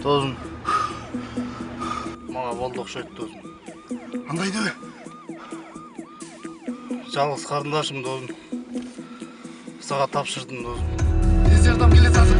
Тоозун. Мага болду окшойт тоозун. Кандай дебе? Жалгыз карындашым тоозун. Сага тапшырдым тоозун. Тез жардам келет азыр.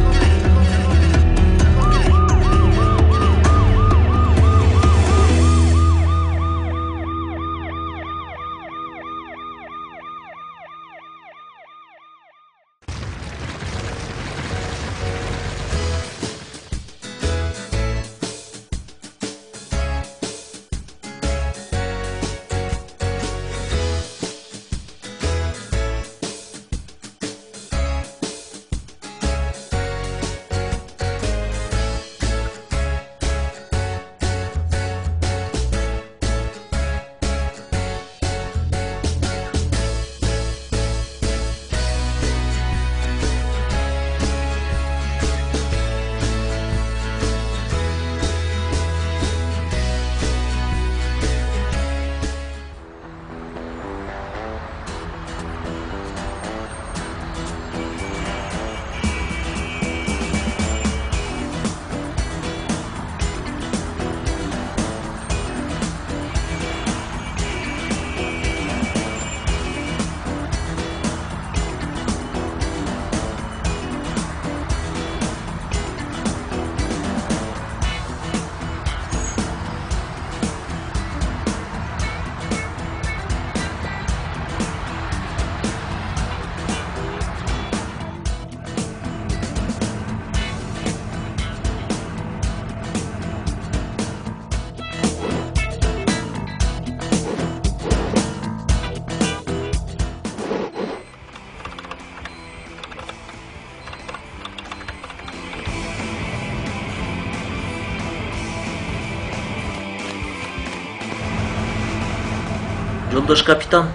Жолдош капитан,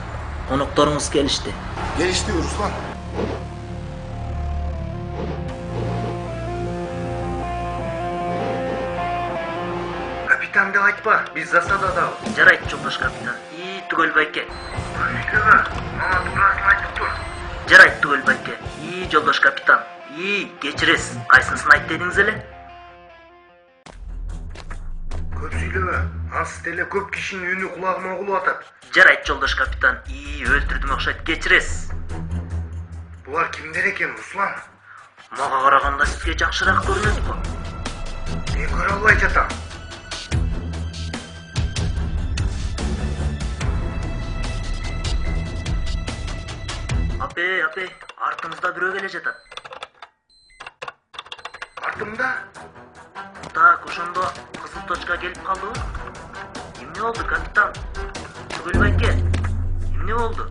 конокторуңуз келишти. Келишти Руслан. Капитан деп айтпа, биз засададабыз. Жарайт, жолдош капитан. Түгөл байке. Экеге, мага туурасын айтып тур. Жарайт, түгөл байке. Жолдош капитан. Кечиресиз. Кайсынысын айт дедиңиз эле? Көп сүйлөбө. Ансы деле көп кишинин үнү кулагыма угулуп атат. Жарайт, жолдош капитан. Өлтүрдүм окшойт. Кечиресиз. Булар кимдер экен, Руслан? Мага караганда сизге жакшыраак көрүнөт го. Мен көрө албай жатам. Апе, артыңызда бирөө келе жатат. Артымда? Так, ошондо кызыл точка келип калдыбы? Эмне болду, капитан? Түгөл байке. Эмне болду?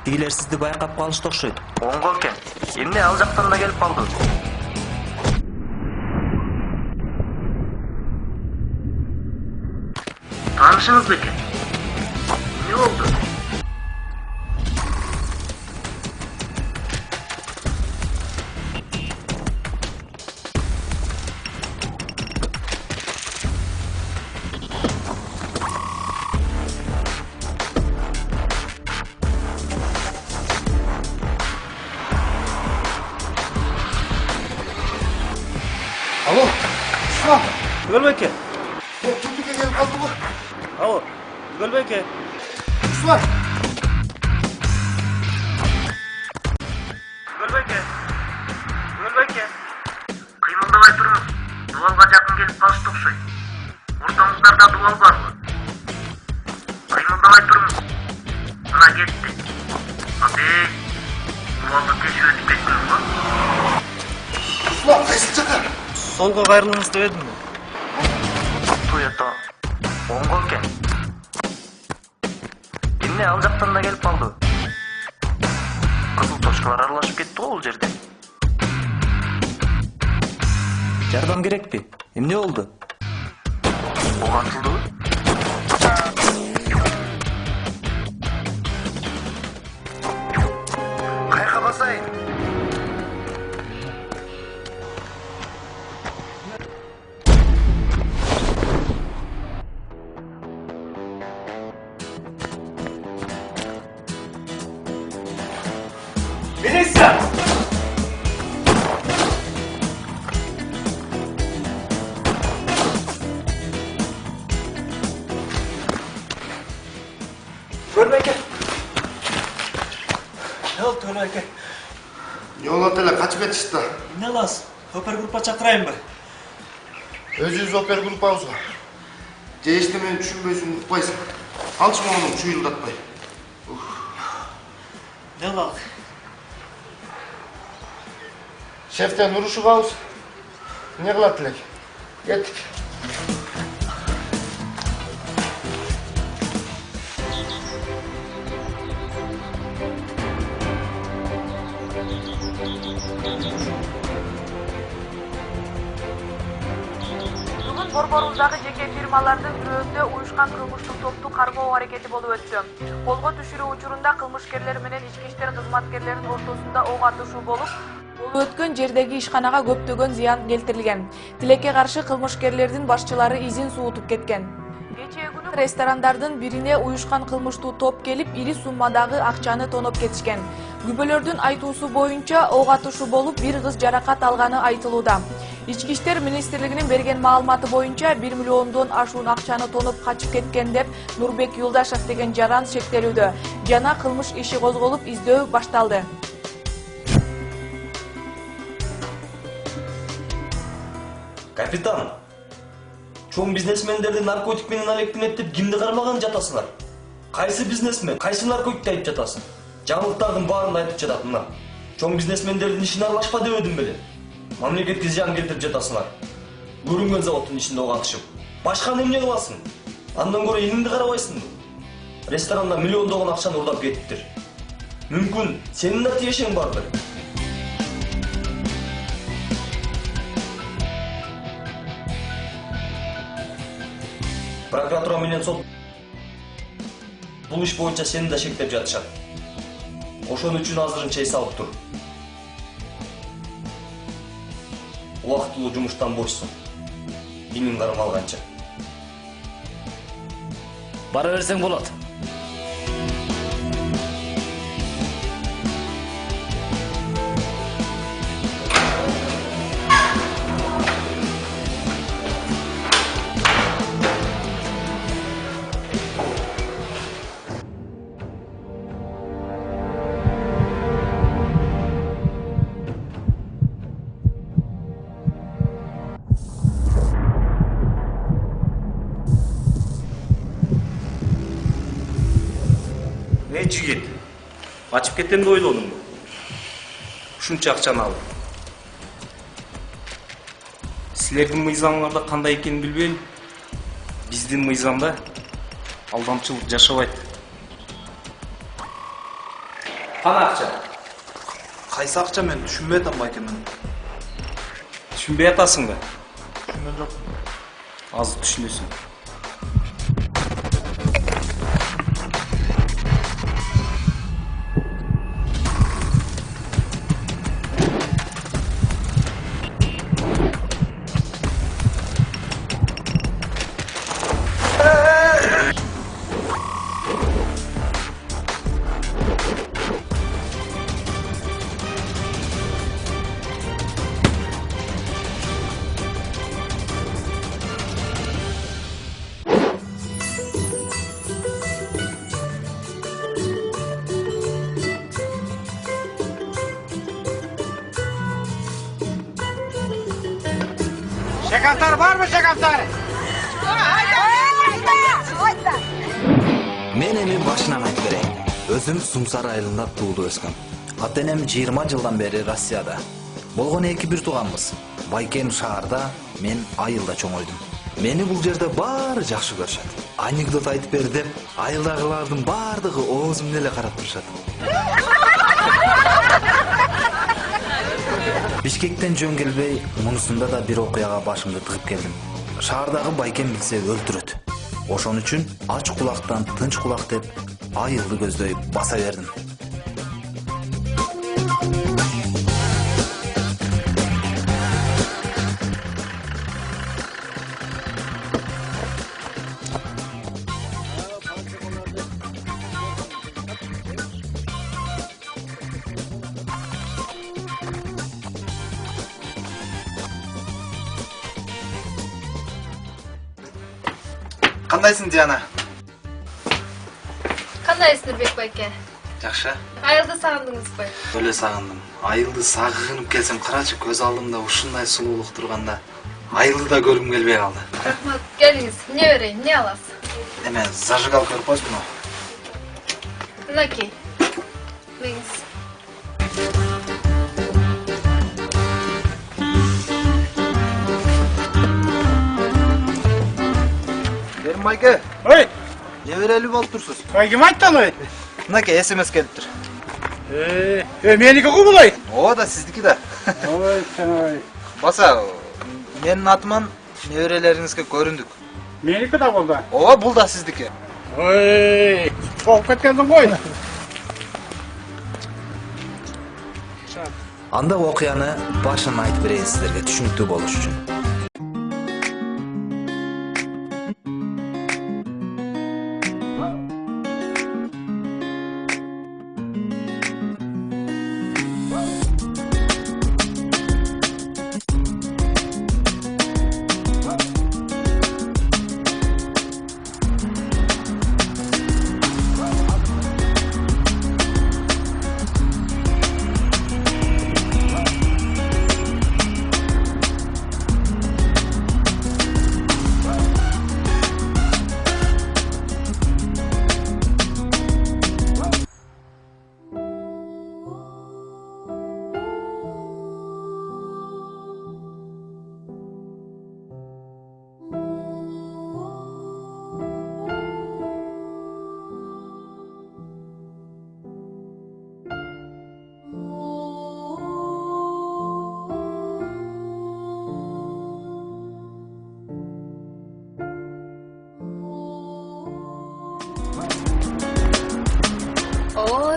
Тигилер сизди байкап калышты окшойт. Оңго экен. Эмне ал жактан да келип калды? Таанышыңыз бекен? Эмне болду? Алло, Руслан. Түгөл байке. Түндүккө келип калдыбы? Алло, Түгөл байке. Руслан. Түгөл байке. Кыймылдабай туруңуз. Дубалга жакын келип калышты окшойт. Ортоңуздарда дубал барбы? Кыймылдабай туруңуз. Мына кетти. Апе, дубалды тешип өтүп кеткенсиз го? Руслан, кайсы жака? Солго кайрылыңыз деп едим. Туята. Оңго экен. Эмне ал жактан да келип калды? Кызыл точкалар аралашып кетти го бул жерде. Жардам керекпи? Эмне болду? Ок атылдыбы? Кайка басайын? Милиция! качып этишти да. Эмне кыласыз? Опергруппа чакырайынбы? Өзүбүз опер группабызга. Же эчтемени түшүнбөйсүң, укпайсың. Алчы мону чуюлдатпай. Эмне кылалы? Шефтен урушугабыз. Эмне кылат элек? Кеттик. Бүгүн борборундагы жеке фирмалардын бирөөсүндө уюшкан кылмыштык топту кармоо аракети болуп өттү. Колго түшүрүү учурунда кылмышкерлер менен ички иштер кызматкерлеринин ортосунда ок атышуу болуп өткөн жердеги ишканага көптөгөн зыян келтирилген. Тилекке каршы кылмышкерлердин башчылары изин суутуп кеткен. Кечээ күнү ресторандардын бирине уюшкан кылмыштуу топ келип, ири суммадагы акчаны тоноп кетишкен. Күбөлөрдүн айтуусу боюнча ок атышуу болуп, бир кыз жаракат алганы айтылууда. Ички иштер министрлигинин берген маалыматы боюнча 1 миллиондон ашуун акчаны тоноп качып кеткен деп Нурбек Юлдашев деген жаран шектелүүдө. Жана кылмыш иши козголуп, издөө башталды. Капитан, чоң бизнесмендерди наркотик менен алектенет кимди кармаган жатасыңар? Кайсы бизнесмен, кайсы наркотикти айтып жатасың? Жаңылыктардын баарын айтып жатат мына. Чоң бизнесмендердин ишине аралашпа дебедим беле? Мамлекетке зыян келтирип жатасыңар. Көрүнгөн заводдун ичинде ок атышып. Башка эмне кыласың? Андан көрө элиңди карабайсыңбы? Ресторанда миллиондогон акчаны урдап кетиптир. Мүмкүн сенин да тиешең бардыр. Прокуратура менен сот бул иш боюнча сени да шектеп жатышат. Ошон үчүн азырынча эс алып тур. Убактылуу жумуштан бошсуң. Биниң кармалганча. Бара берсең болот. Жигит, качып кетем деп ойлодуңбу? Ушунча акчаны алып. Силердин мыйзамыңарда кандай экенин билбейм. Биздин мыйзамда алдамчылык жашабайт. Кана акча? Кайсы акча, мен түшүнбөй атам байкемен. Түшүнбөй атасыңбы? Түшүнгөн жок. Азыр түшүнөсүң. Şekantar var mı şekantar? Мен эми башынан айтып берейин. Өзүм Сумсар айылында туулуп өскөм. Ата энем 20 жылдан бери Россияда. Болгон эки бир тууганбыз. Байкем шаарда, мен айылда чоңойдум. Мени бул жерде баары жакшы көрүшөт. Анекдот айтып бер деп, айылдагылардын баардыгы оозумду эле карап турушат. Бишкектен жөн келбей, мунусунда да бир окуяга башымды тыгып келдим. Шаардагы байкем билсе өлтүрөт. Ошон үчүн ач кулактан тынч кулак деп айылды көздөй баса бердим. Кандайсың, Диана? Кандайсың, Нурбек байке? Жакшы. Айылды сагындыңызбы? Өле сагындым. Айылды сагынып келсем, карачы көз алдымда ушундай сулуулук турганда, айылды да көргүм келбей калды. Рахмат, келиңиз. Не берейин, не аласыз? Эме, зажигалка көрпөзбү? Мынакей. Меңиз. Берим байке. Ой, Не берели болуп турсуз? кім айтты аны? Мынакей СМС келиптир. Менікі құбылай. Ооба да сиздики да. Ой, ой. Баса, менин атыман неберелериңизге көрүндүк. Менікі да болды. Ооба, бул да сиздики. Ой, соғып кеткенсің ғой. Анда окуяны башын айтып берейин сиздерге түшүнүктүү болуш үчүн.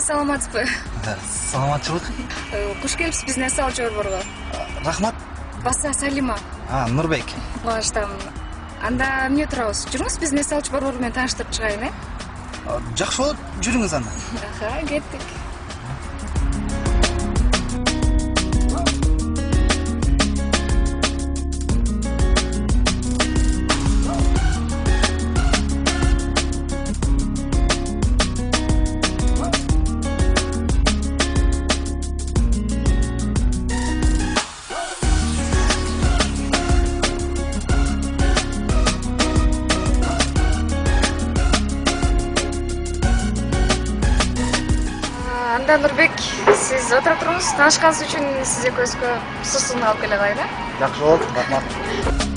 Саламатсызбы? Саламатчылык. Куш келипсиз биздин салчу борборго. Рахмат. Баса Салима. Нурбек. Кубанычтамын. Анда эмне турабыз? Жүрүңүз биздин салчу борбору менен тааныштырып чыгайын, Жакшы болот, жүрүңүз анда. Аха, кеттик. Анда Нурбек, сиз отура туруңуз. Таанышканыбыз үчүн сиз экөөбүзгө суусуну алып келе кайын, Жакшы болот, рахмат.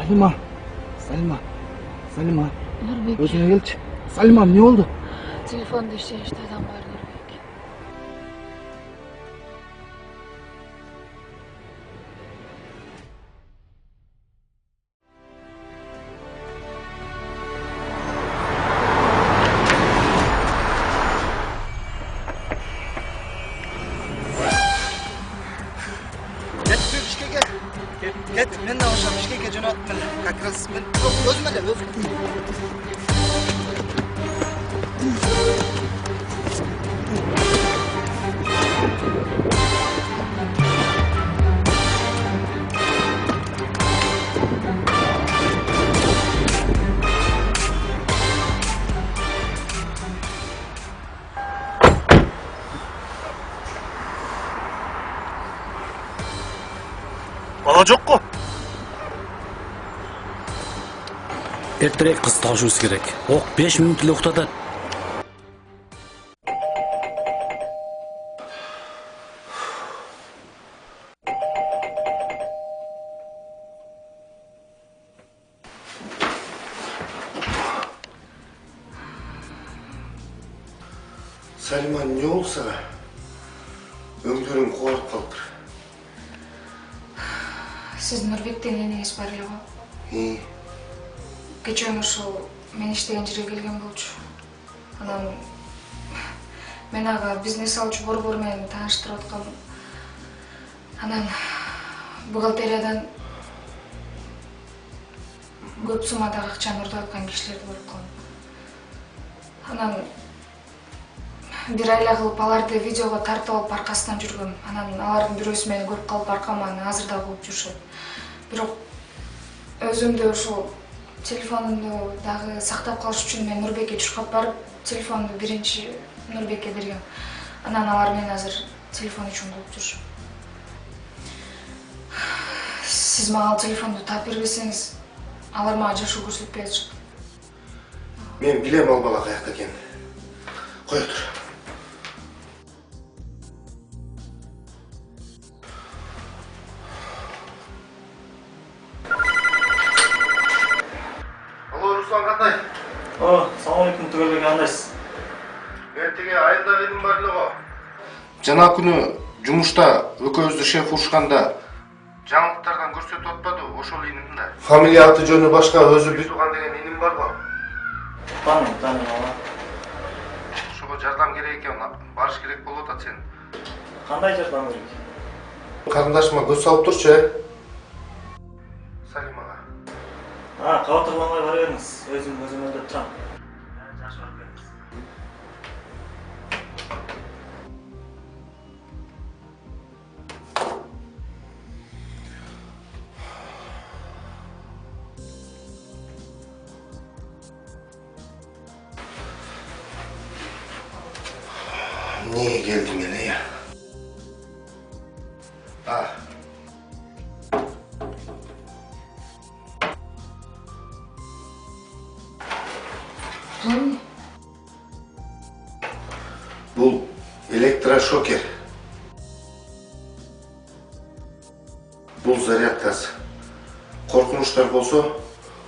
Salima. Salima. Salima. Nurbek. Özüne gelçi. Salimam ne oldu? Telefonda işleyişte adam var Nurbek. Get Bişkek'e. Get. Ben de hoşam Bişkek'e jo'nattım. Как раз ben özüme de özüm. Bala жокко. Erterek kız tavşusu gerek. Ok 5 minut ile uxtatat. Salima ne olsa öңдөрүң кубарып калыптыр. Siz Nurbek'ten yeniniz бар эле го. Кечээ ошол мен иштеген жерге келген болчу. Анан мен ага бизнес алчу борбор менен тааныштырып аткам. Анан бухгалтериядан көп суммадагы акчаны урдап аткан кишилерди көрүп калдым. Анан бир айла кылып аларды видеого тартып алып аркасынан жүргөм. Анан алардын бирөөсү мени көрүп калып аркаман азыр да кууп жүрүшөт. Бирок өзүмдү ошол телефонумду дагы сактап калыш үчүн мен Нурбекке чуркап барып, телефонду биринчи Нурбекке бергем. Анан алар мени азыр телефон үчүн кууп жүрүшөт. Сиз мага телефонду таап бербесеңиз, алар мага жашоо көрсөтпөй атышат. Мен билем ал бала каякта экенин. Кое тур. Алло, Руслан кандай? Салам алейкум, Түгелбек, кандайсыз? Мен тиги айылда элим бар эле го. Жана күнү жумушта экөөбүздү шеф урушканда жаңылыктардан көрсөтүп атпады, ошол иним да. Фамилия аты жөнү башка өзү бир тууган деген иним бар го. Таным, ала. Ошого жардам керек экен, барыш керек болуп атат сен. Кандай жардам керек? Карындашыма көз салып турчу, Салимага. Кабатырламай бара бериңиз. Өзүм өйдөп турам. Жакшы барып келиңиз. Niye geldim yine ya? Bu elektroşoker. Bu зарядкасы. Korkunçlar bolsa,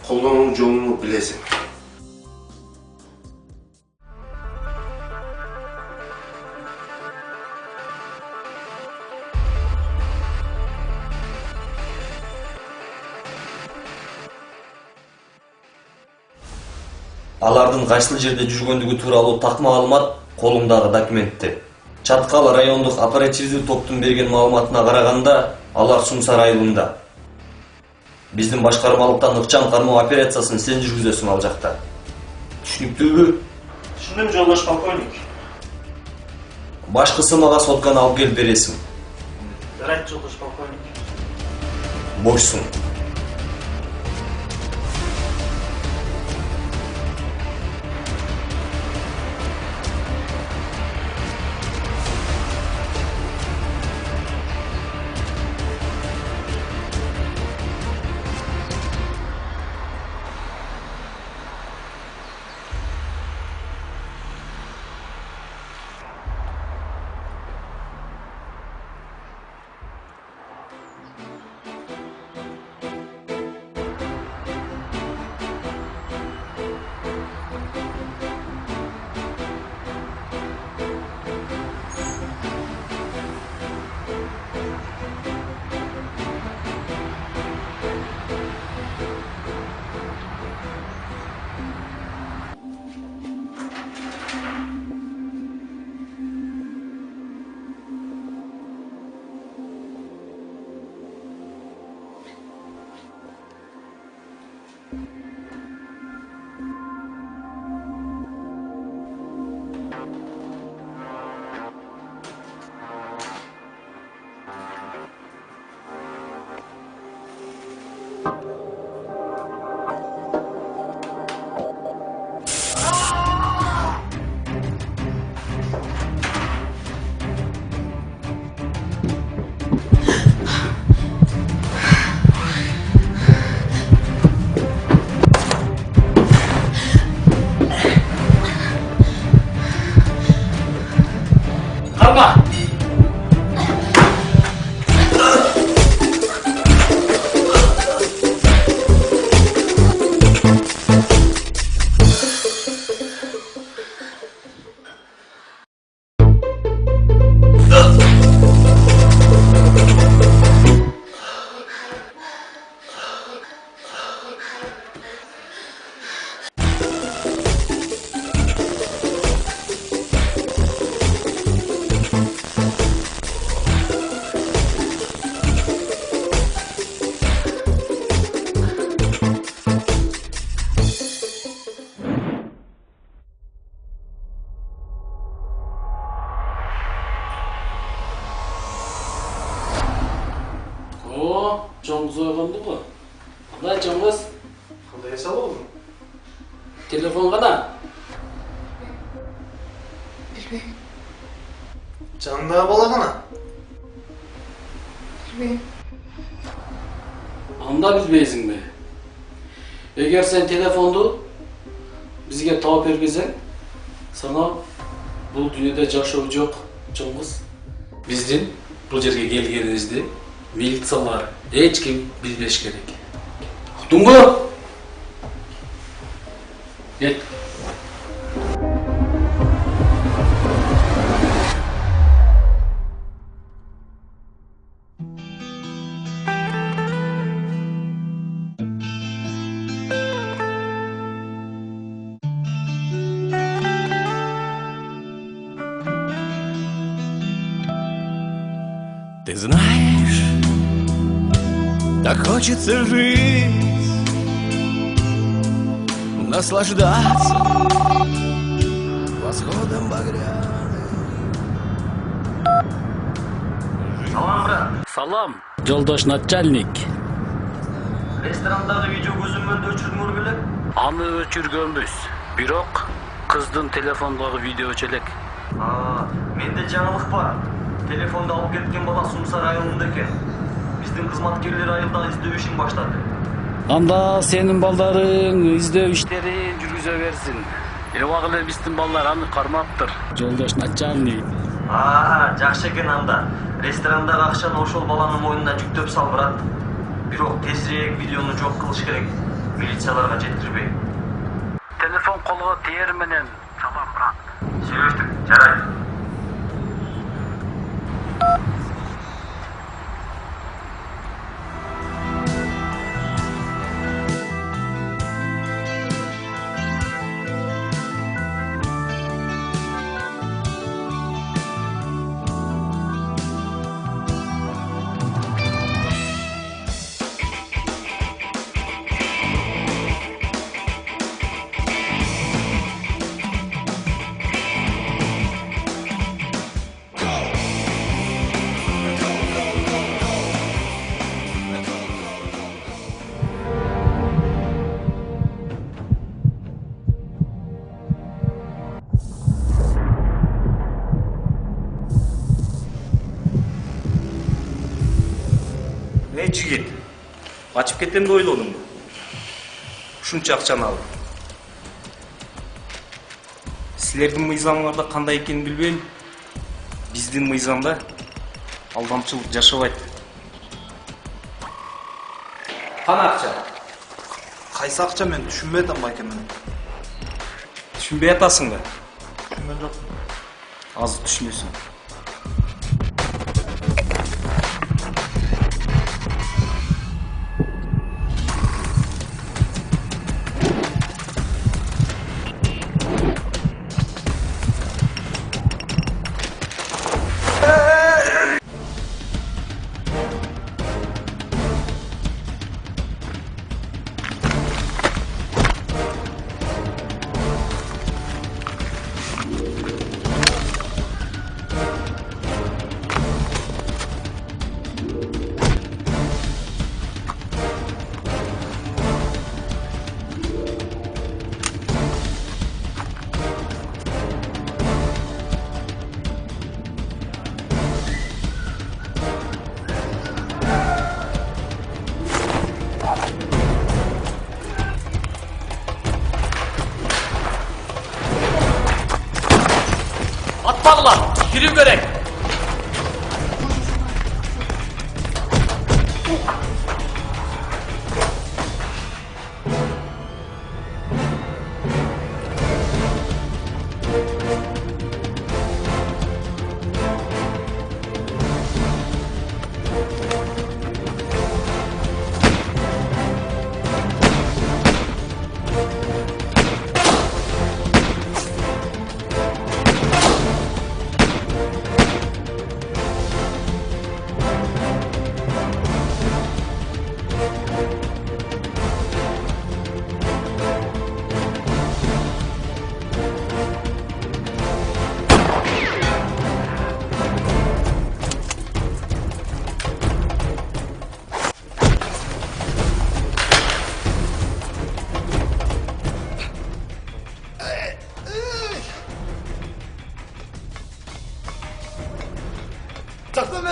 kollanуу жолunu bilesin. Алардын кайсыл жерде жүргөндүгү тууралуу так маалымат колумдагы документте. Чаткал райондук оперативдүү топтун берген маалыматына караганда, алар Сумсар айылында. Биздин башкармалыктан ыкчам кармоо операциясын сен жүргүзөсүң ал жакта. Түшүнүктүүбү? Түшүндүм, жолдош полковник. Башкысы мага сотканы алып келип бересиң. Жарайт, жолдош полковник. Бойсуң. Жоңғыз ойғанды ғой. Қандай Жоңғыз? Қандай esa болдың? Телефон қана? Білбеймін. Жанындағы бала қана? Білбеймін. Анда білбейсің бе? Егер сен телефонды бізге тауып бергенсең, сана бұл дүниеде жашоо жоқ, Жоңғыз. Біздің бұл жерге келгенімізді милициялар ешкім білбеш керек. Ұқтың ба? Кет. Ты знаешь, так хочется жить, наслаждаться восходом багряным. Салам, брат. Салам, жолдош начальник. Ресторандағы видео көзүмөндү өчүрүңөр беле? Аны өчүргөнбүз. Бирок кыздын телефондогу видео өчөлек. Менде жаңылык бар. Телефонду алып кеткен бала Сумсар айылында экен. Биздин кызматкерлер айылда издөө ишин баштады. Анда сенин балдарың издөө иштерин жүргүзө берсин. Эбак эле биздин балдар аны кармаптыр. Жолдош начальник. Жакшы экен анда. Ресторандагы акчаны ошол баланын мойнуна жүктөп сал, брат. Бирок тезирээк видеону жок кылыш керек. Милицияларга жеткирбей. Телефон колго тиер менен салам, брат. Сөйлөштүк, жарайт. Жигит, качып кетем деп ойлодуңбу? Ушунча акчаны алып. Силердин мыйзамыңарда кандай экенин билбейм. Биздин мыйзамда алдамчылык жашабайт. Кана акча? Кайсы акча мен түшүнбөй атам байке мен. Түшүнбөй атасың да? Түшүнбөй жок. Азыр түшүнөсүң. Atmadılar, girin gerek.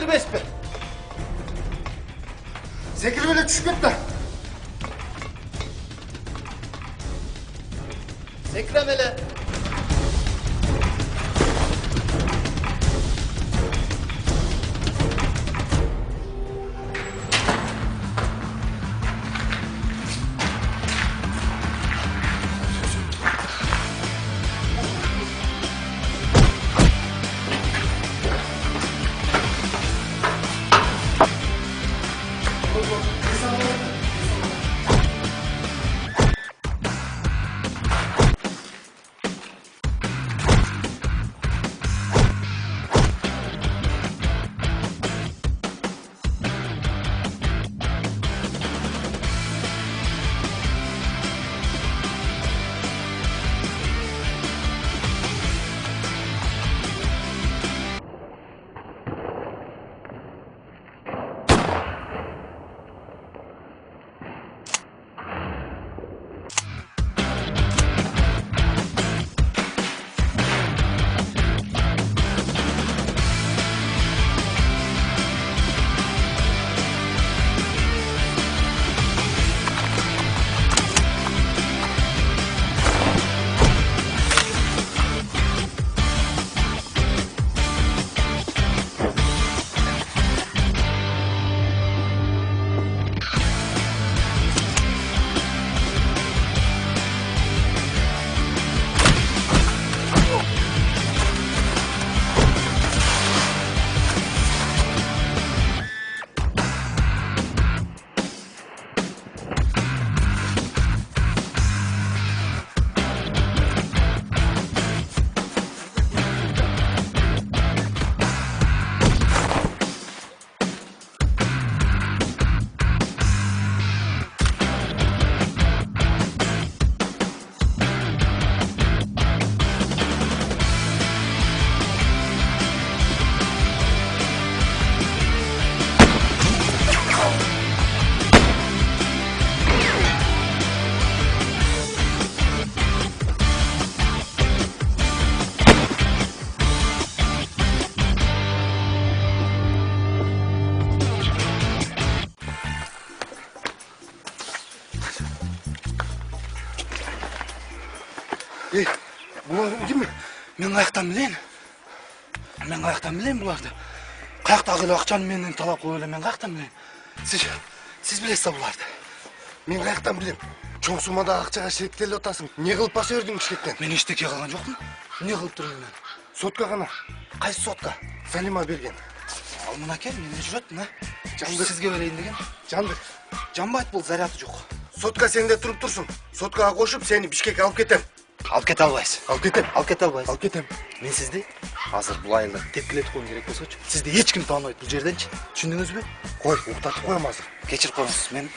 секірбеспе. Секіріп еле түшіп кетті. Секірем еле. Бұлар кім? Мен қаяқтан білейін. Бұларды. Қаяқтағы ақшаны менен талап қойылы, мен қаяқтан білейін. Сіз білесіз бұларды. Мен қаяқтан білем. Чоң сумада ақшаға шектелі отасың. Не қылып баса өрдің Бішкектен? Мен ештеңе қылған жоқпын. Не қылып тұрмын мен? Сотқа ғана. Қайсы сотқа? Салима берген. Ал мына кел, мен жүретін, Жандыр. Сізге берейін деген. Жандыр. Жанбайды бұл, заряды жоқ. Сотқа сенде тұрып тұрсын. Сотқаға қошып, сені Бішкекке алып кетем. Алып кете албайсыз. Алып кетем. Алып кетем. Мен сізді азыр бұл айында тепкілетіп қойым керек болсочу. Сізді ешкім танымайды бұл жерденші. Түсіндіңіз бе? Қой, ұқтатып қойым азыр. Кешір қойыңыз, мен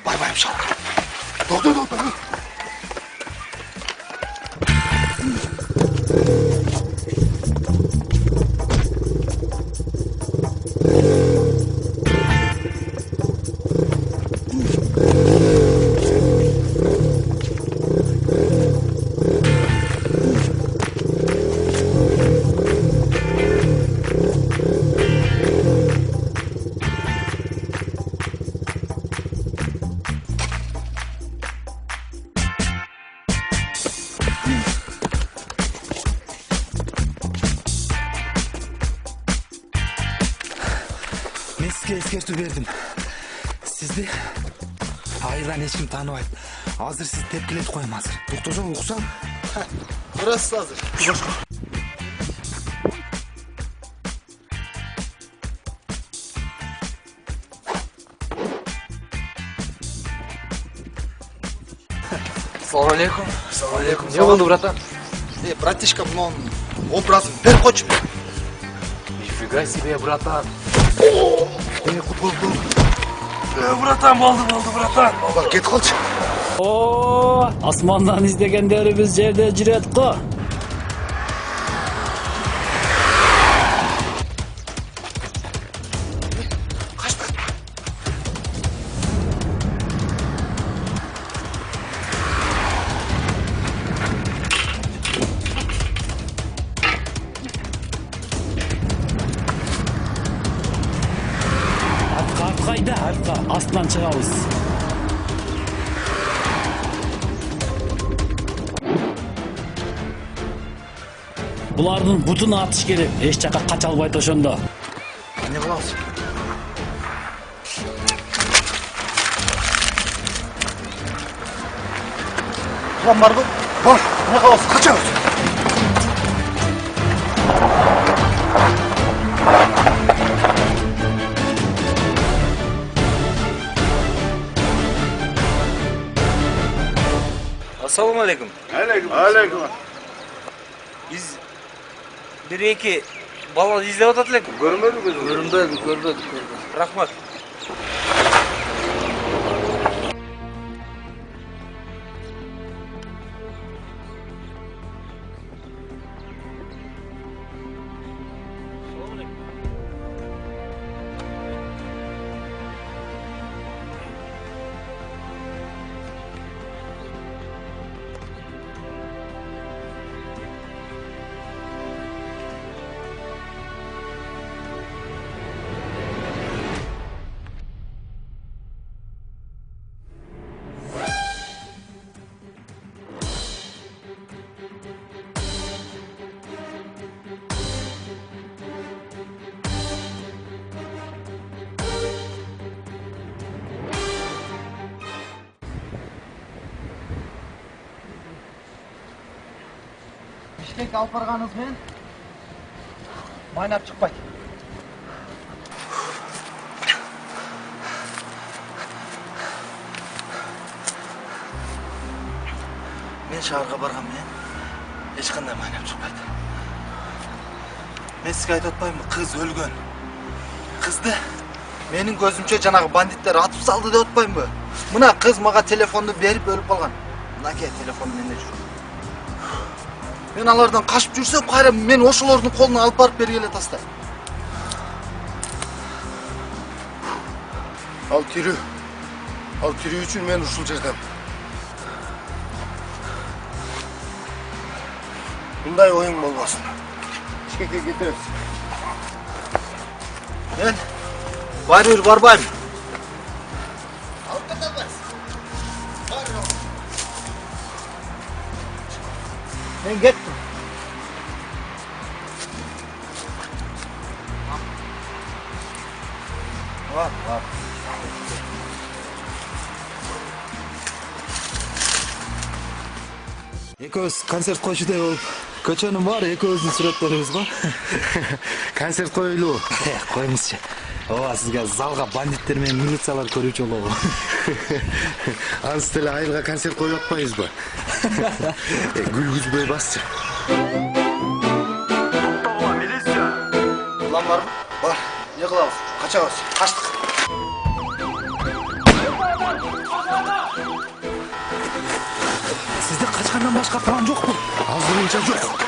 бармайым шығар. Тоқта. Мен сізге ескерту бердім. Сізді айылдан ешкім танымайды. Азыр сіз тепкілетіп қойым азыр. Тоқтасаң, ұқсаң. Көресіз азыр. Салам алейкум. Не болды, братан? Братишка, мынау образын бер қойшы. Нифига себе, братан. Братан, болды, братан. Бak, кет қалшы. О, асмандан издегендерибиз жерде жүрөт го. астынан чыгабыз. Булардын бутун атыш керек. Эч жака кача албайт ошондо. Не кылабыз? План барбы? Бар. Не кылабыз? Качабыз. Assalomu alaykum. Alaykum. Biz bir iki balani izlep atadilar. Көрбөдүк. Rahmat. Бишкекке алып барганыңыз менен майнап чыкпайт. Мен шаарга барган менен эч кандай майнап чыкпайт. Мен сизге айтып атпаймынбы, кыз өлгөн. Кызды менин көзүмчө жанагы бандиттер атып салды деп атпаймынбы? Мына кыз мага телефонду берип өлүп калган. Мынакей телефон менде жүр. Мен алардан качып жүрсөм, кайра мен ошолордун колуна алып барып бергеле тастайм. Ал тирүү үчүн мен ушул жердем. Мындай оюң болбосун. Бишкекке кетебиз. Мен баары бир барбайм. Алып кете албайсыз. Men kettim. Var. Экөөбүз концерт койчудай болуп, көчөнүн баары экөөбүздүн сүрөттөрүбүз го. Концерт коюлуу. Коюңузчу. Ооба, сизге залга бандиттер менен милициялар көрүүчү болобу. Ансы деле айылга концерт коюп атпайбызбы? Күлгүзбөй басчы. Милиция. План барбы? Бар. Не кылабыз? Качабыз. Качтык. Сизде качкандан башка план жокпу? Азырынча жок.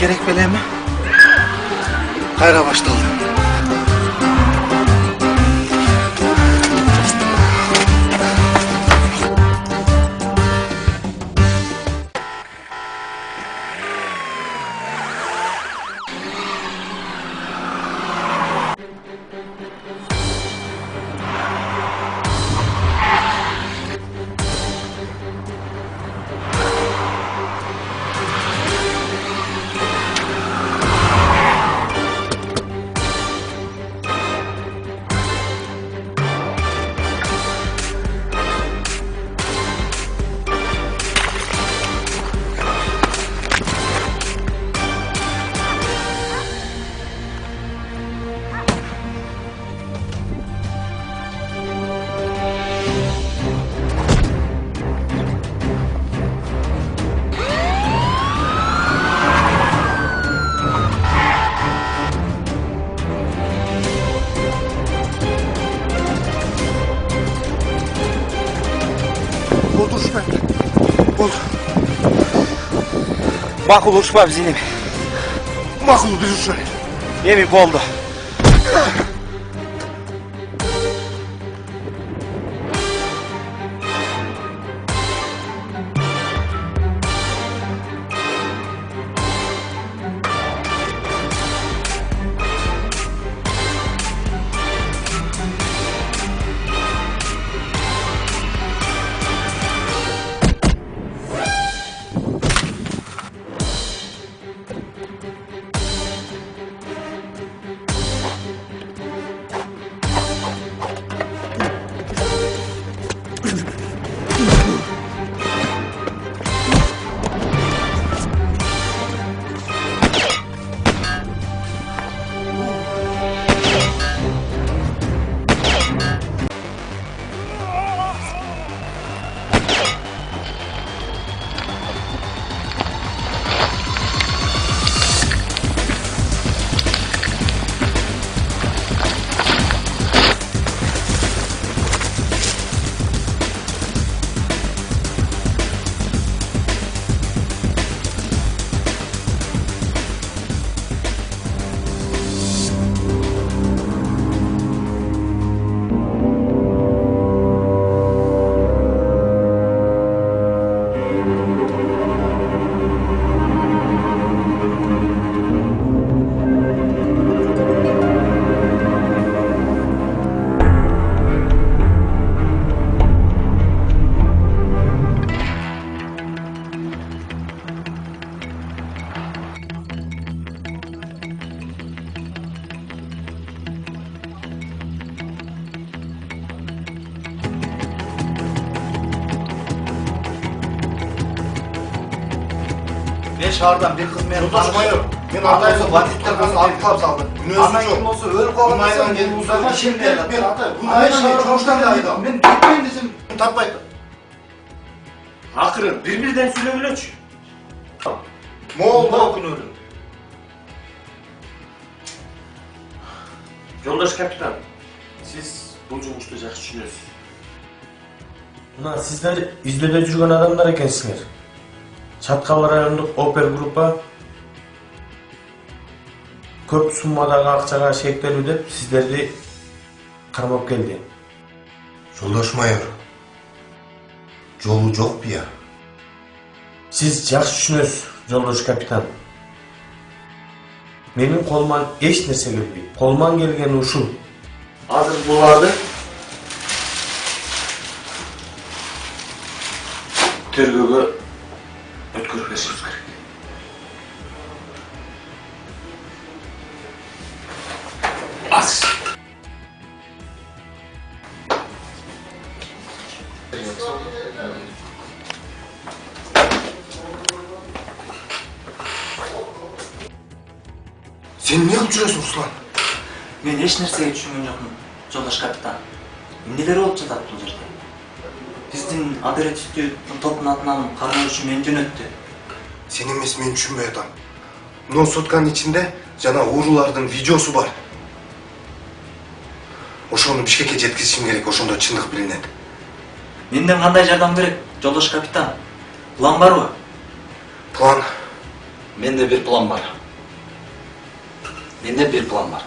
Gerek belemi? Kayra başladı. ушпайт. Болду. Макул ушпабыз инем. Макул биз ушпайт. Эми болду. Ben şahardan bir kız meni Tutuşmayın. Men Ataysa ataysa banditler kızı alıklap saldı. Ana kim olsa ölüp kalın desem ben uzaktan şimdi ben atay. Bu Ana şahar hoştan geldi. Ben gitmeyin desem tapmaydı. Akırın bir-birden sürebileç. Moğolda Gün ölüm. Yoldaş kapitan, siz bu жұмышты жақсы түсінесіз. Мына сиздер изделе жүргөн адамдар экенсиңер. Чаткал райондук опер группа көп суммадагы акчага шектелүү деп сиздерди кармап келди. Жолдош майор. Жолу жок бия. Сиз жакшы түшүнөсүз, жолдош капитан. Менин колуман эч нерсе келбейт. Колуман келген ушул. Азыр буларды тергөөгө өткөрүп беришибиз керек. Sen ne kılıp жүрөсүң, Руслан? Мен эч нерсеге түшүнгөн жокмун, жолдош капитан. Эмнелер болуп жатат бул жерде? Биздин оперативдүү топтун атынан кармоочу мени жөнөттү. Sen эмес, мен түшүнбөй атам. Мына сотканын ичинде жана уурулардын видеосу бар. Ошону Бишкекке жеткизишим керек, ошондо чындык билинет. Менден кандай жардам керек, жолдош капитан? План барбы? План? Менде bir plan var. Менде bir plan var.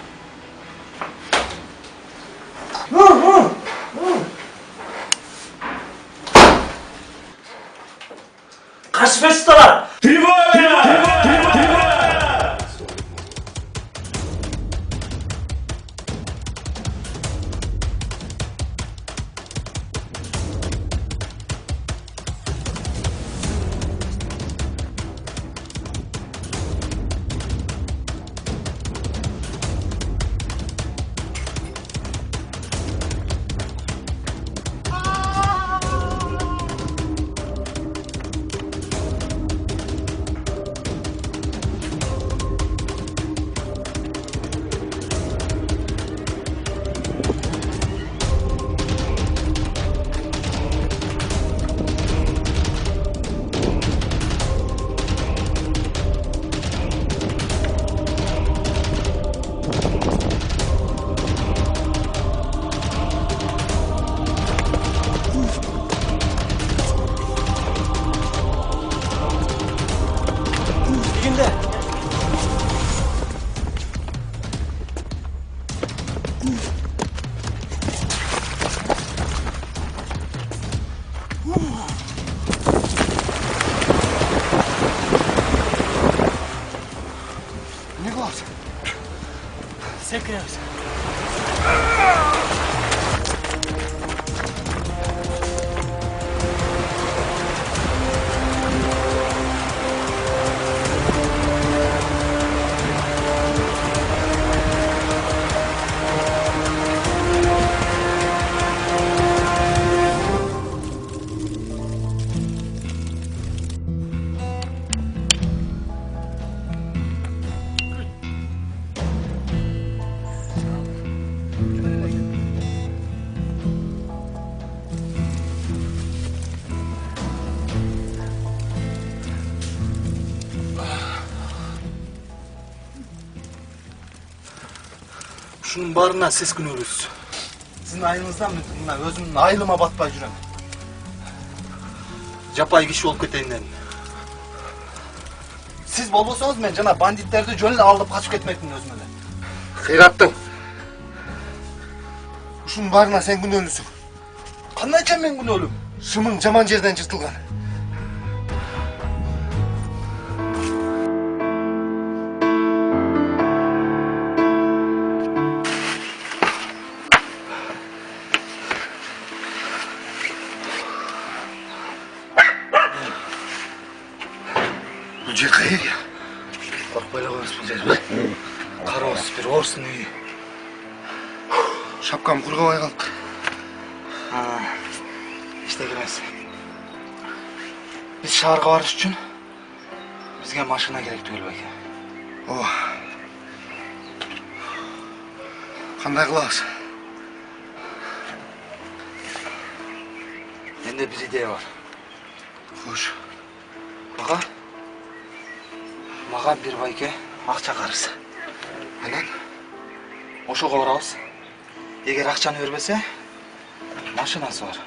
Каршы фестивалар! келебиз. Şunun barına siz күнөөлүүсүз. Sizin ayınızdan mı? Özümün ayılıma batpay жүрөм. Жапай киши болуп кетейин дедим. Siz болбосоңуз мен жана бандиттерди жөн эле алдып качып кетмекмин өзүм эле. Кыйраттың. Ушунун барына сен күнөөлүүсүң. Кандайча мен күнөөлүүм? Шымың жаман жерден жыртылган. Бұл жер қайыр я? Қорқпайлы қойыз бұл жер, бі? Қарауыз бір орсын үйі. Шапкам құрғавай қалдық. Ештек емес. Біз шаһарға барыш үшін бізге машина керек түгел бәке. О. Қандай қыласыз? Енді бір идея бар. Хош. Аға, маған бір байке ақша қарыз. Анан ошоға барабыз. Егер ақчаны бербесе, машинасы бар.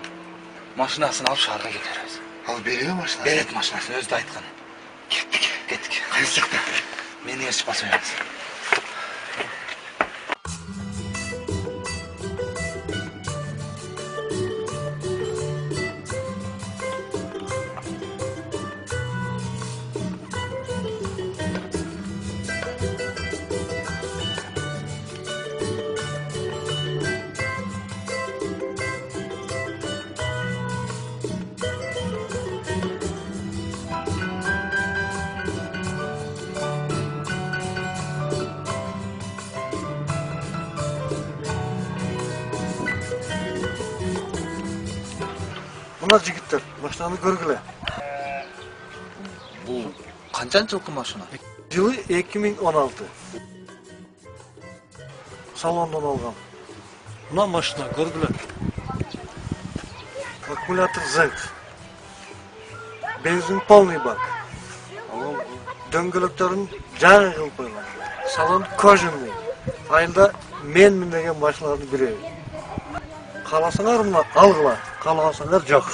Машинасын алып шаһарға кетербиз. Ал береби машина? Берет машинасын, өзү да айткан. Кеттик. Кайсы жакта? Мени ээрчип басабыз. Мына жігіттер, машинаны көргіле. Бұл қанчанчы жылқы машина? Жылы 2016. Салондан алған. Мына машина көргіле. Аккумулятор Z. Бензин полный бак. Дөңгелектерін жаңа қылып қойған. Салон кожаный. Айында мен деген машиналарды береді. Қаласыңар мына алғыла, қаласыңар жоқ.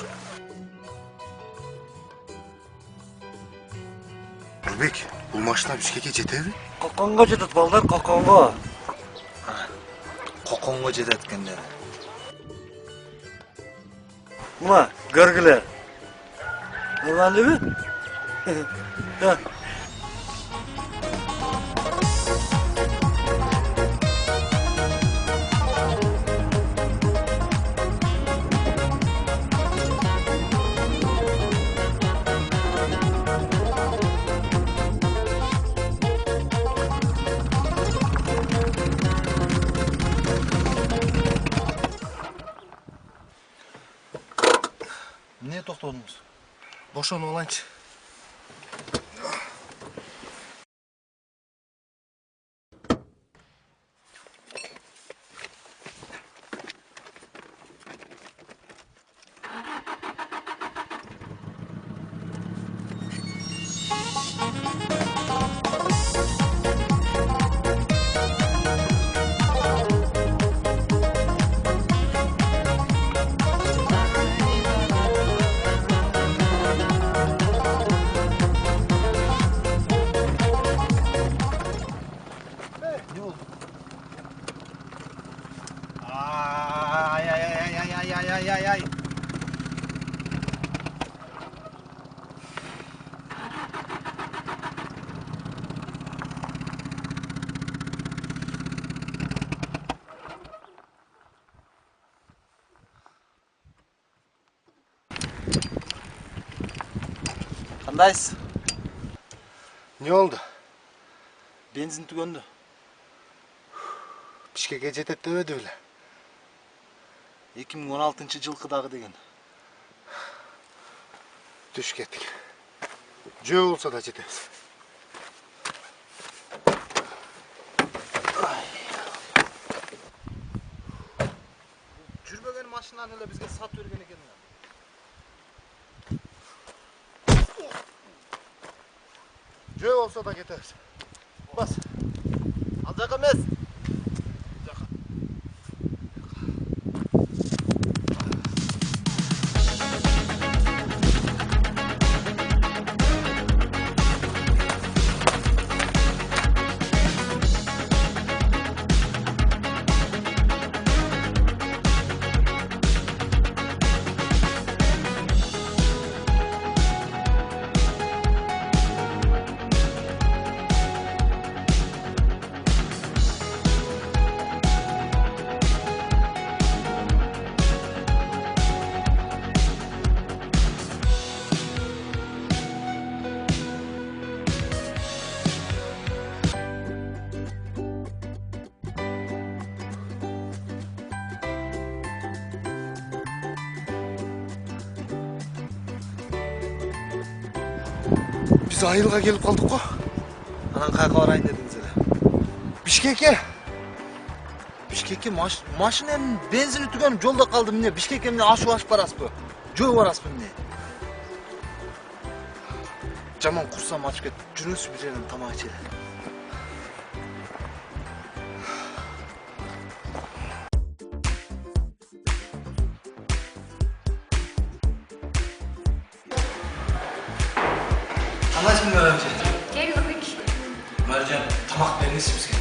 Нұрбек, бұл машина бізге жетеді? Қоқонға жетеді, балдар, қоқонға. Қоқонға жетеді кендер. Мына, көргілер. Нұрғанды бі? Не тоқтадыңыз? Бошанып алайыншы. Kandaysiz? Ne oldu? Benzin tükendi. Bişkek'e жетет дебеди беле? 2016-жылкыдагы деген. Түш кеттик. Жөө болсо да жетебиз. Жүрбөгөн машинаны эле бизге сатып берген экен. Жөө болсо да кетебиз. Бас. Ал жака эмес. Biz Айылга келип калдык го. Анан кайка барайын дедиңиз эле? Бишкекке. Бишкекке машинанын бензини түгөнүп жолдо калды эмне? Бишкекке эмне ашып барасызбы? Жөө барасызбы эмне? Жаман курсам ачып кетип, жүрөсүз бир жерден тамак ичели. Кандайсың Мөрөмче? Келдик. Мөржан, тамак бериңизчи бизге.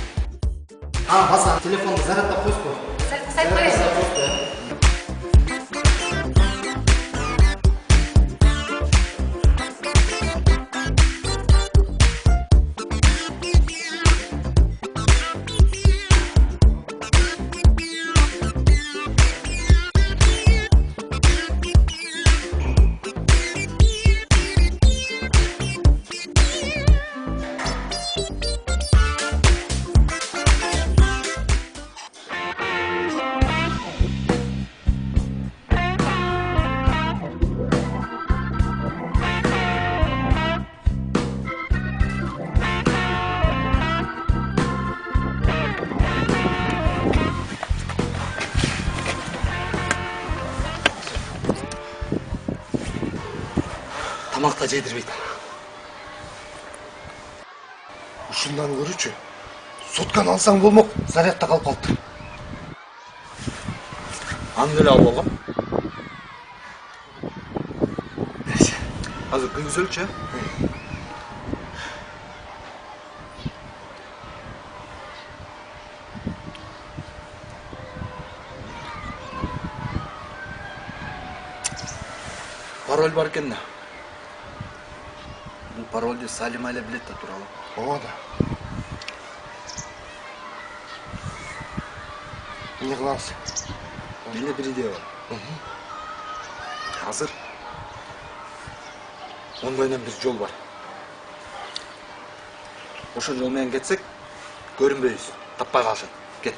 Баса, телефонду зарядтап коюсузбу? Сайт коесуз. Тамак да жедирбейт. Ушундан көрүүчү. Сотканы алсаң болмок, зарядта калып калыптыр. Аны эле алып алгам. Нерсе? Азыр кыйгызөлчү. Пароль бар экен да. Бул паролду Салима эле билет да тууралуу. Ооба да. Эмне кылабыз? Менде бир идея бар. Азыр ондойдон бир жол бар. Ошол жол менен кетсек, көрүнбөйбүз, таппай калышат. Кет.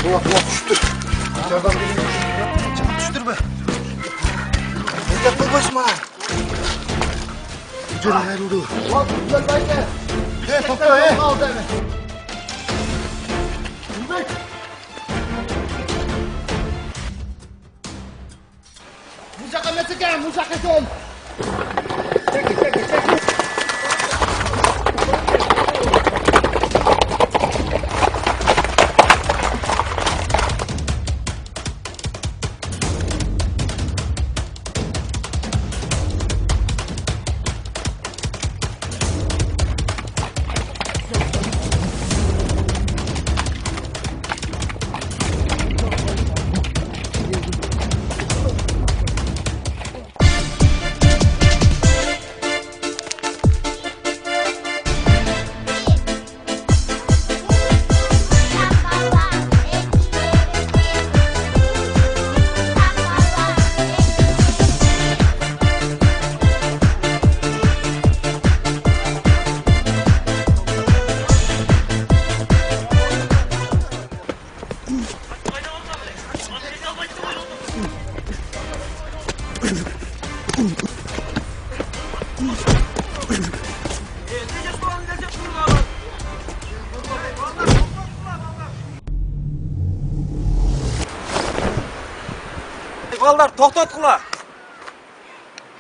Була түштүр. Жардам бериңиз. Түштүрбө. Эндеп кылбайсыңбы? Жөн айрылды. Топто, Музака эмес экен, музака экен. балдар токтоткула.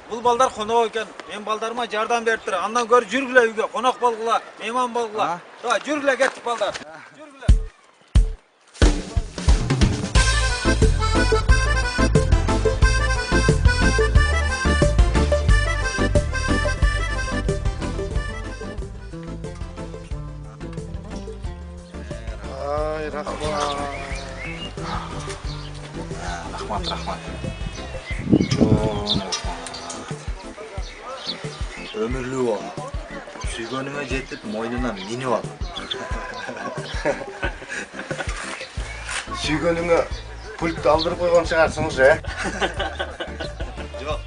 Бул балдар конок экен. Мен балдарыма жардам берип тур. Андан көрү жүргүлө үйгө, конок болгула, мейман болгула. Давай жүргүлө кеттик балдар. Жүргүлө. Ай, рахмат. Рахмат. Өмүрлүү бол. Сүйгөнүңө жетип, мойнуна минип ал. Сүйгөнүңө пультту алдырып койгон чыгарсыңыз, Жок.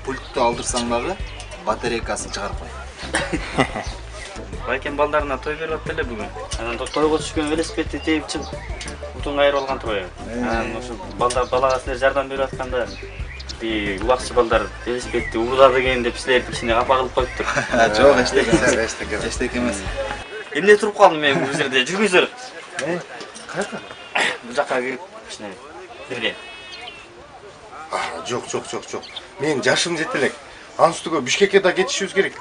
Пультту алдырсаң дагы батарейкасын чыгарып кой. Байкен балдарына той берип атты эле бүгүн. Анан тойго түшкөн велосипедди теип чыгып, утун кайрып алган турбайбы. Анан ошо балага силер жардам берип атканда улакчы балдар велосипедди уурдады экен деп силерди кичине капа кылып коюптур. Жок, эчтеке эмес. Эмне туруп калдым мен бул жерде? Жүргүңүздөр. Кайка? Бул жакка кирип кичине бирден. Жок. Мен жашым жете элек. Анын үстүгө Бишкекке да кетишибиз керек.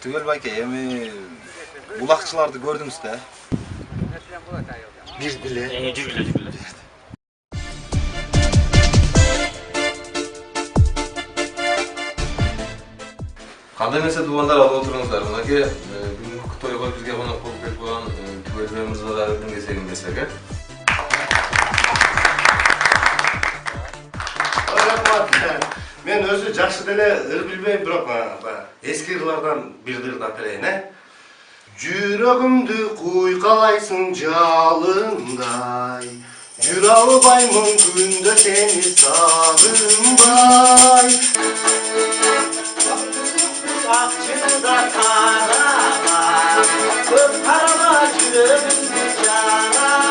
Түгел байке, эми улакчыларды көрдүңүз да. Бирдиле. Жүргүлө. Кандай эмесе туугандар алып отуруңуздар. Мынакей бүгүнкү тойго бизге конок болуп келип койгон түгөлбү мырзалардын кесегин берсек, Рахмат. Мен өзү жакшы деле ыр билбейм, бирок эски ырлардан бирди ырдап берейин, Жүрөгүмдү куйкалайсың жалындай, жүрө албаймын күндө сени сагынбай. Акчыңда карама, көп карама жүрөгүмдү жанама.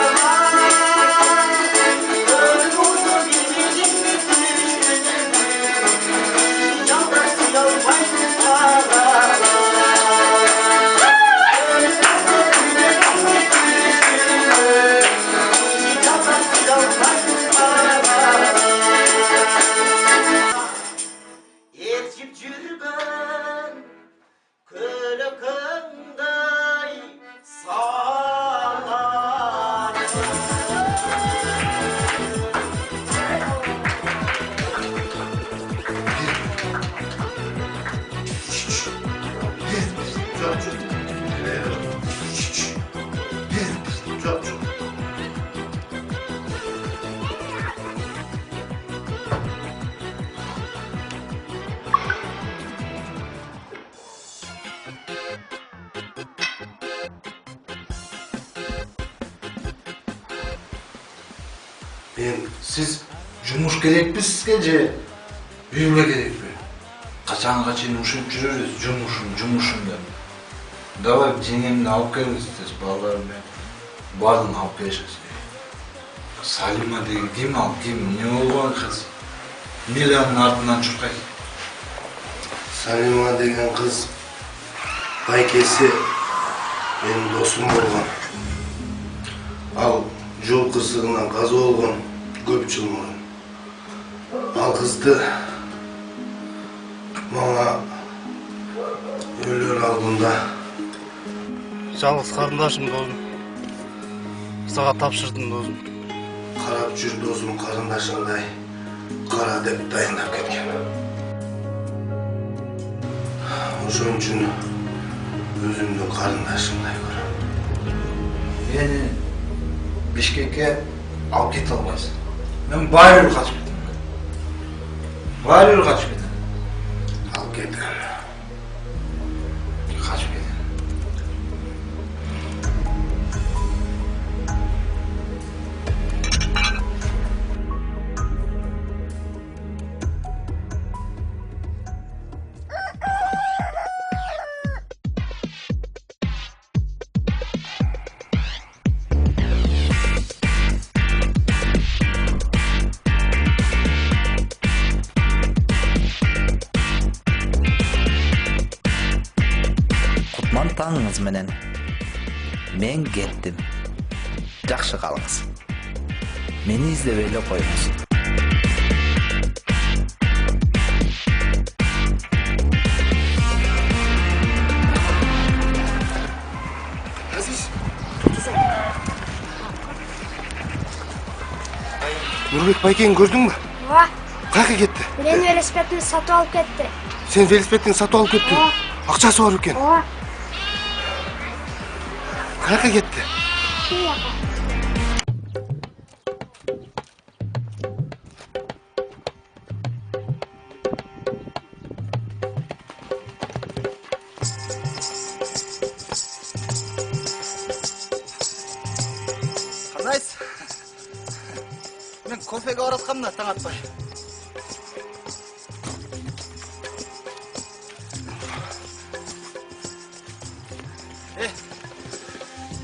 Siz jumuş gerekmisizge je büyüme gerekmi? Kaçanга чейин ушинтип жүрөбүз, жумушум деп. Давай жеңемди алып келиңиз десиз, балдарым менен баарын алып келишет. Салима деген ким ал, ким, эмне болгон кыз? Эмне анын артынан чуркайт? Салима деген кыз байкеси менин досум болгон. Ал жол кырсыгынан каза болгон көп жыл мурун. Ал кызды мага өлөр алдында жалгыз карындашым досум. Сага тапшырдым досум. Карап жүр досум карындашыңдай кара деп дайындап кеткен. Ошон үчүн өзүмдү карындашымдай көрөм. Мени Бишкекке алып кете албайсың. Мен баары качып кетем. Баары качып кетем. Алып кетем. Качып кетем. Таңыңыз менен мен кеттим. жакшы калыңыз. Мени издебей эле коюңуз. Нурбек байкеңи көрдүң мü? Ооба. Кайка кетти? Менин велосипедимди сатып алып кетти. Сен велосипедиңди сатып алып кеттиң? Акчасы бар экен. Ооба. Кайка кетти? Şu yaka. Кандайсыз? Мен кофеге бараткам да таң атпай.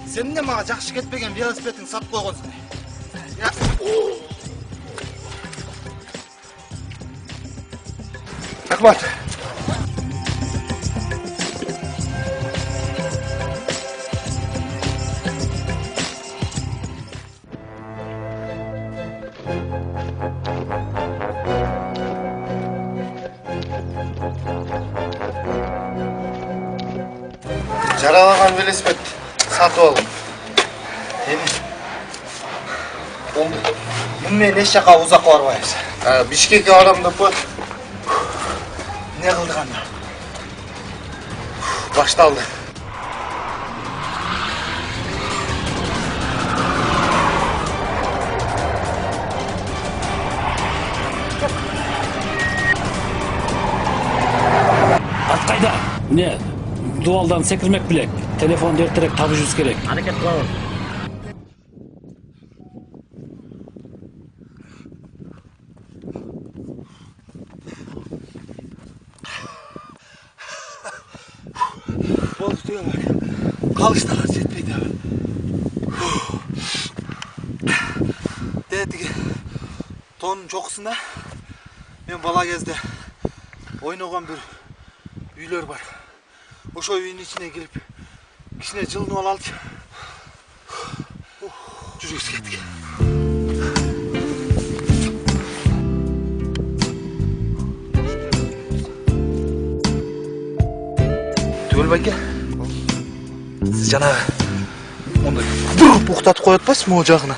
Сен эмне мага жакшы кетпеген велосипедиңди сатып койгонсуң? Рахмат. Жаралаган велосипед сатып алдым. Болду. Муну менен эч жака узакка барбайбыз. Бишкекке барам деп коет. Не кылдык анда? Башталды. Ат кайда? Не? Дуалдан секирмек билек. Телефонду эртерээк табышыбыз керек. Аракет кылабыз. Болду түгөн. Калыштага жетпейт аби. Тетиги тоонун чокусунда мен бала кезде ойногон бир үйлөр бар. Ошо үйдүн ичине кирип, кичине жылынып алалычы. Жүрүбүз кетти. Түгөл байке. Сиз жанагы ондай буруп уктатып коет атпайсызбы могу жагына?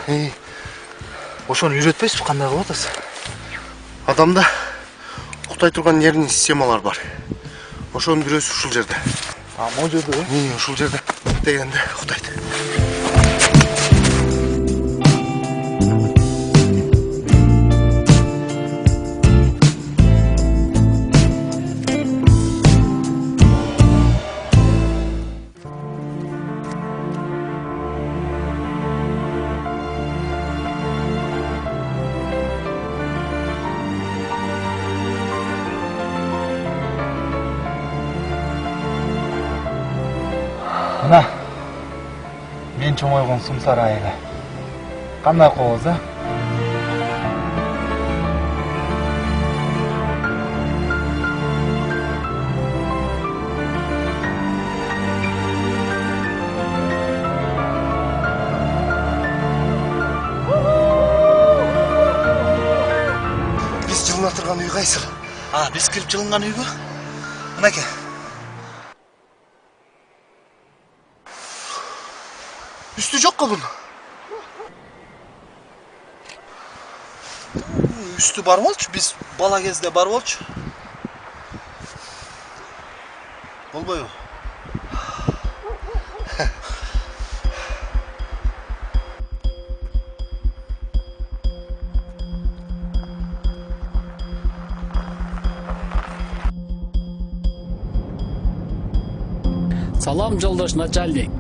Ошону үйрөтпөйсүзбү, кандай кылып атасыз? Адамда уктай турган нервный системалар бар. Ошонун бирөөсү ушул жерде. Могу жерде? Ушул жерде дегенде уктайт. Мына мен чоңойгон сумсар айылы. Кандай кооз, а? Биз жылына турган үй кайсы? Биз кирип жылынган үйгө? Мынакей. Üstü жокко бул. Üstü бар болчу, биз бала кезде бар болчу. Болбойбу? Салам жолдош начальник.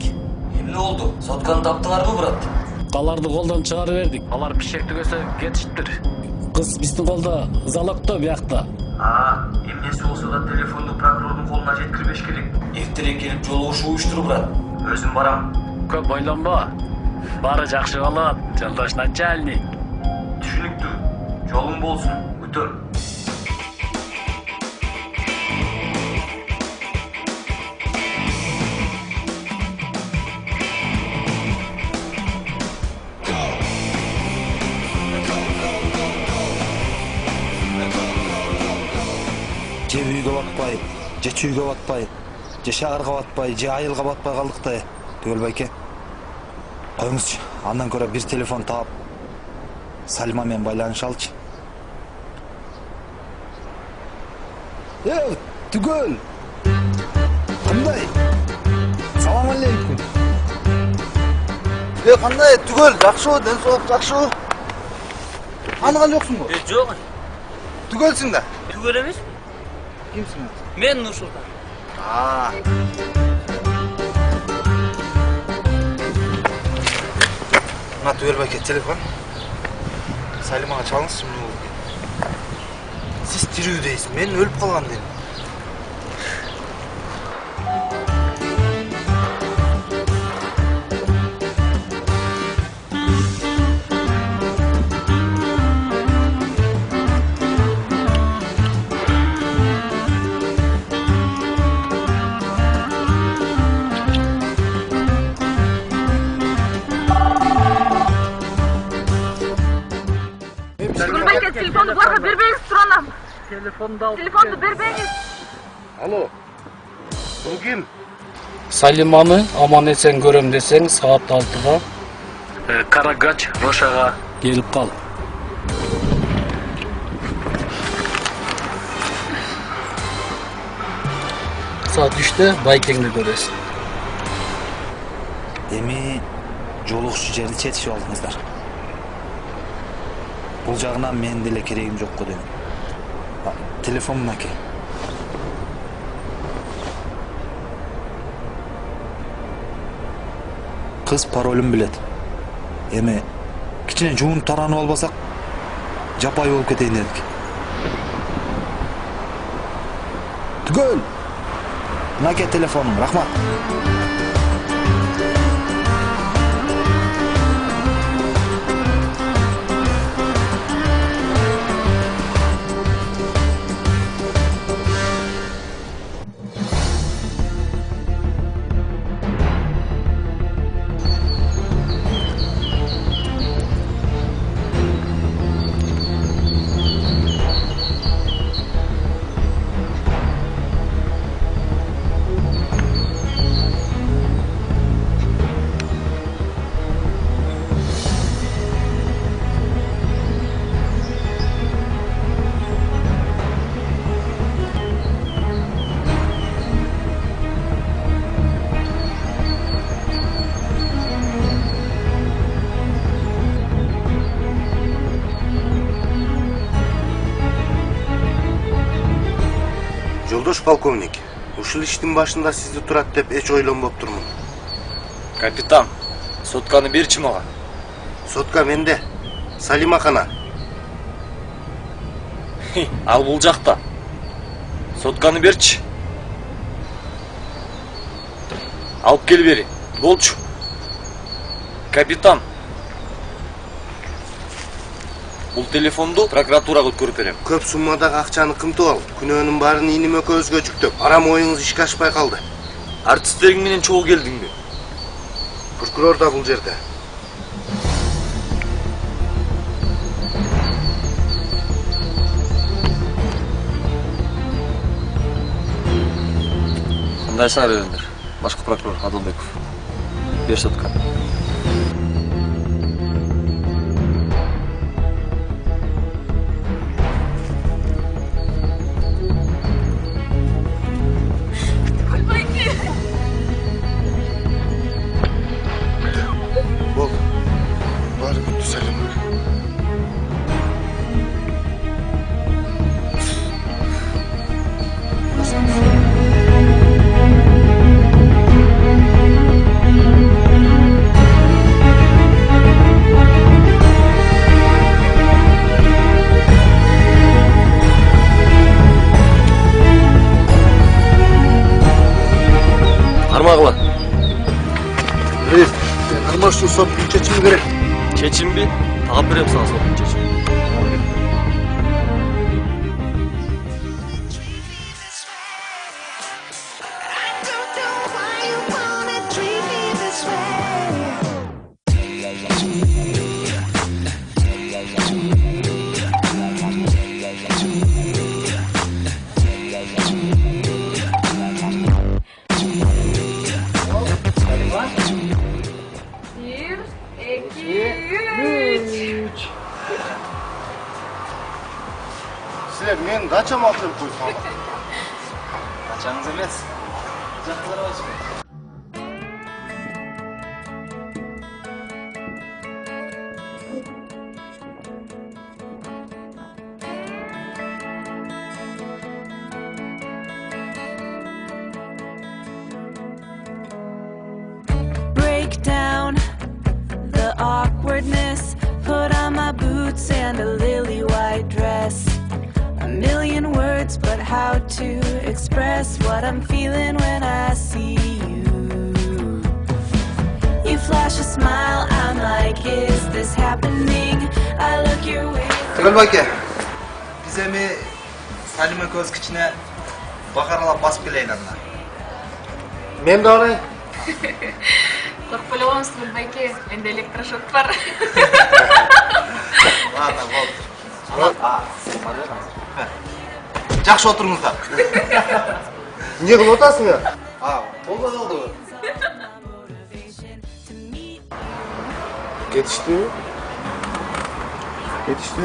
Эмне болду? Сотканы таптыңарбы, брат? Аларды колдон чыгарып бердик. Алар пишек түгөсө кетиштир. Кыз биздин колдо залогто биякта. Эмнеси болсо да телефонду прокурордун колуна жеткирбеш керек. Эртерээк келип жолугушуу уюштуруп, брат. Өзүм барам. Көп ойлонбо. Баары жакшы болот, жолдош начальник. Түшүнүктүү. Жолуң болсун, күтөм. же үйгө батпай, же чүйгө батпай, же шаарга батпай, же айылга батпай калдык да. Түгөл байке. Коюңузчу, андан көрө бир телефон таап Салима менен байланыша алчы. Түгөл. Кандай? Салам алейкум. Кандай түгөл, жакшыбы, ден соолук жакшыбы? Аныган жоксуңбу? Жок. Түгөлсүң да? Түгөл эмес. Кимсиң? Мен Нурсултан. Мына түгөл байке телефон. Салимага чалыңызчы эмне болду? Сиз тирүү дейсиз, мен өлүп калган дейм. Телефонду буга бербеңиз туранам. Телефонду бербеңиз. Алло. Бул ким? Салиманы аман эсен көрөм десең, саат 6-га Карагач Рошага келип кал. Саат 3-те байкеңди көрөсүң. Эми жолугушуу жерди чечип алдыңыздар. Бул жагынан менин деле керегим жок го дейм. Телефон мынакей. Кыз паролун билет. Эми кичине жуунуп таранып албасак, жапай болуп кетейин дедик. Түгөл. Мынакей телефонум, рахмат. Жолдош полковник, ушул иштин башында сизди турат деп эч ойлонбоп турмун. Капитан, сотканы берчи мага. Сотка менде. Салима кана. Ал бул жакта. Сотканы берчи. Алып кел бери. Болчу. Капитан. Бул телефонду прокуратурага өткөрүп берем. Көп суммадагы акчаны кымтып ал. Күнөөнүн баарын иним экөөбүзгө жүктөп, арам оюңуз ишке ашпай калды. Артисттериң менен чогуу келдиңби? Прокурор да бул жерде. Кандай сар бериңдер? Башкы прокурор Адылбеков. Бер сотка. Армагыла. Армаштуу соттун чечими керек. Чечимби? Тагып берем сага соттун чечимин. Kança mal kılıp koysan? Kaçağınız emez. Uzaklara başlayın. Break down the awkwardness, put on my boots and a lily white dress. A million words, but how to express what I'm feeling when I see you. You flash a smile, I'm like, is this happening? I look your way. Tugul Bayke, bize mi Salime göz kıçına bakaralap basıp geleyim anla. Men de orayı. Korkpolu olmaz Tugul Bayke, bende elektroşok var. Ладно, болды. Sen var ya. Жақсы отырыңыздар. Не kılıp otasın ya? Болды oldu. Yetişti. Yetişti.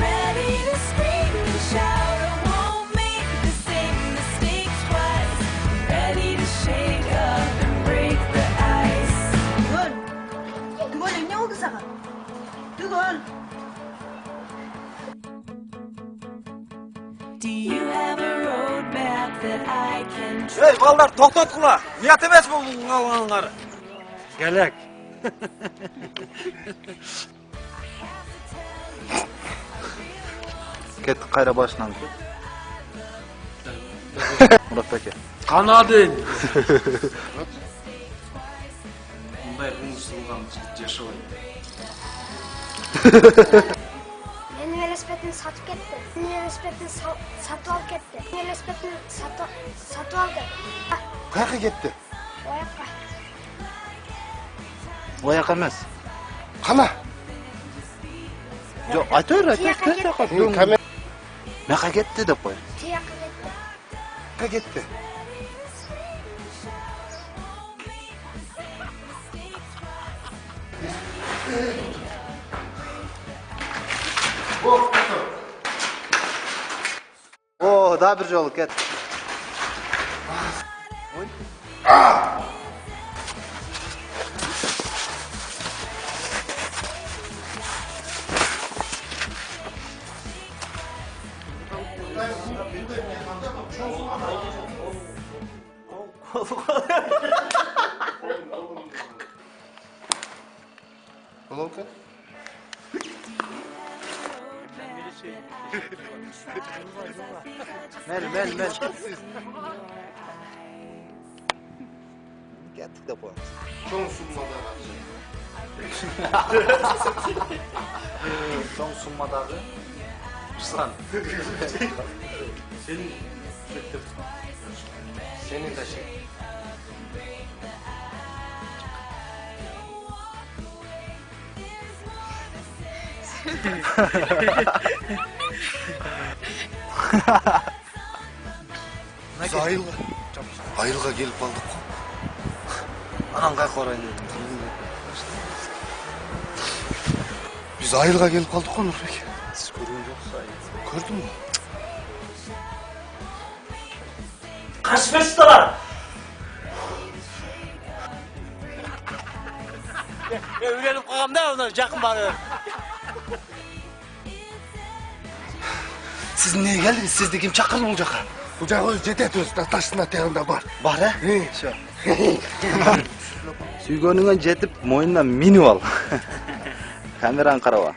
Ready to scream and shout, I won't make the same mistakes twice. Ready to shake up and break the ice. Tugul, ne oldu sana? Tugul. Do you have a roadmap that I can Hey ballar to'xtatqula. Niyat emas bu qalganlar. Gerek. Kettik qayra başынан. Murat Beke. Kanadın. Мындай кылмыштуулган жашабайт. Meni velosipedini satıp ketdi. Meni velosipedini satıp alıp ketdi. Meni velosipedini satıp alıp ketdi. Qayerga ketdi? Oyoqqa. Oyoq emas. Qana? Yo'q, aytaver, Tiyoqqa aytaver. Naqa ketdi deb qo'y. Tiyoqqa ketdi. Qayerga ketdi? Daha bir jolu ket. Головка? Mel. Kettik de qo'yamiz. Cho'ng summada Cho'ng summadagi Ruslan. Senin de şey. Biz ayılga gelip aldık. Anam qayqa orayın dedim. Biz ayılga gelip kaldık onu peki. Siz görген жоқсыз. Gördün mü? Kaç festivaller? Öğrenip qalğam da ona жақын barır. Siz niye geldiniz? Sizde kim çakır olacak? Bu jağı jetet öz taşına teyanda var. Var ha? Şu. Süygönüңөн жетип, moyundan minip al. Kameran qaraba.